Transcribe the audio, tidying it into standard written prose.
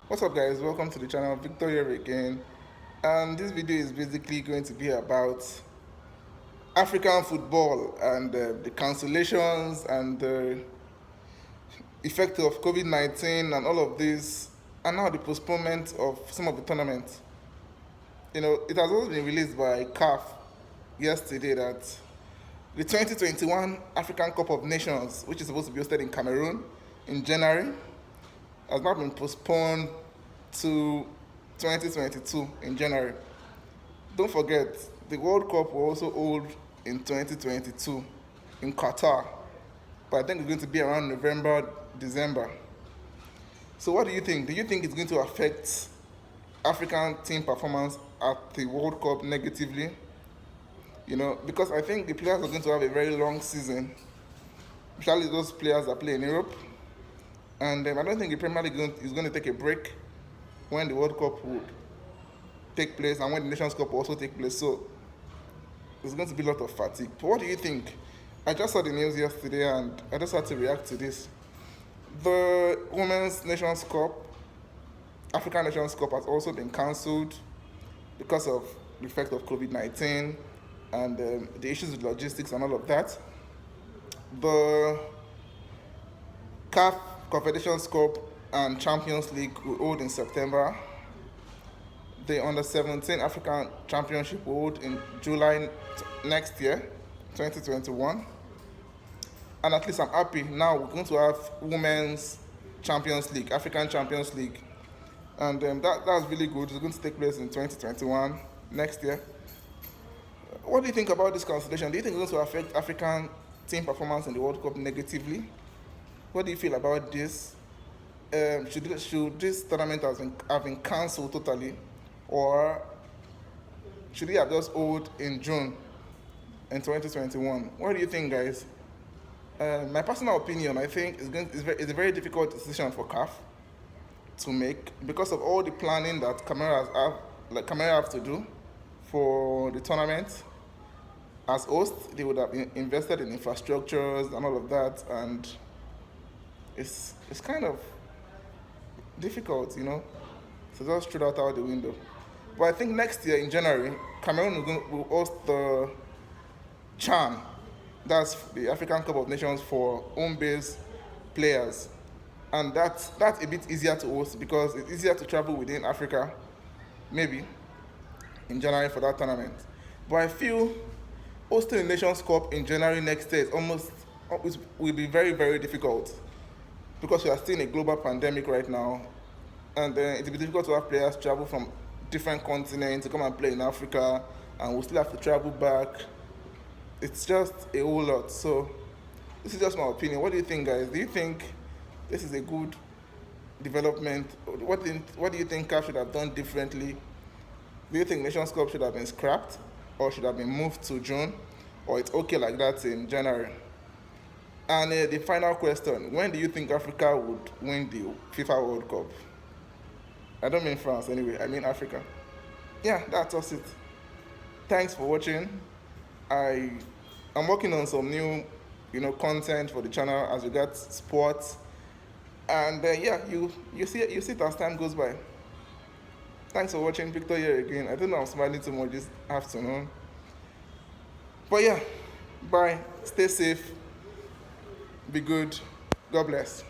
What's up, guys? Welcome to the channel. Victor here again, and this video is basically going to be about African football and the cancellations and the effect of COVID-19 and all of this, and now the postponement of some of the tournaments. It has also been released by CAF yesterday that the 2021 African Cup of Nations, which is supposed to be hosted in Cameroon in January, has now been postponed to 2022 in January. Don't forget, the World Cup will also hold in 2022 in Qatar, but I think it's going to be around November, December. So what do you think? Do you think it's going to affect African team performance at the World Cup negatively? Because I think the players are going to have a very long season, especially those players that play in Europe. And I don't think the Premier League is going to take a break when the World Cup would take place and when the Nations Cup will also take place. So there's going to be a lot of fatigue. But what do you think? I just saw the news yesterday and I just had to react to this. The Women's Nations Cup, African Nations Cup, has also been cancelled because of the effect of COVID-19 and the issues with logistics and all of that. The CAF Confederations Cup and Champions League will hold in September. The Under-17 African Championship will hold in July next year, 2021. And at least I'm happy now we're going to have Women's Champions League, African Champions League. And that's really good. It's going to take place in 2021, next year. What do you think about this cancellation? Do you think it's going to affect African team performance in the World Cup negatively? What do you feel about this? Should this tournament have been cancelled totally, or should it have just held in June in 2021? What do you think, guys? My personal opinion, I think it's a very difficult decision for CAF to make because of all the planning that Cameroon have to do for the tournament. As host, they would have invested in infrastructures and all of that, and it's kind of difficult, to just throw that out the window. But I think next year in January, Cameroon will host the CHAN, that's the African Cup of Nations for home-based players. And that's a bit easier to host because it's easier to travel within Africa, maybe, in January for that tournament. But I feel hosting the Nations Cup in January next year will be very, very difficult because we are still in a global pandemic right now, and it will be difficult to have players travel from different continents to come and play in Africa, and we'll still have to travel back. It's just a whole lot. So this is just my opinion. What do you think, guys? Do you think this is a good development? What do you think CAF should have done differently? Do you think Nations Cup should have been scrapped or should have been moved to June, or it's okay like that in January? And the final question, when do you think Africa would win the FIFA World Cup? I don't mean France anyway, I mean Africa. Yeah, that's just it. Thanks for watching. I'm working on some new, content for the channel as regards sports. And you see it as time goes by. Thanks for watching. Victor here again. I don't know, I'm smiling too much this afternoon. But yeah, bye. Stay safe. Be good. God bless.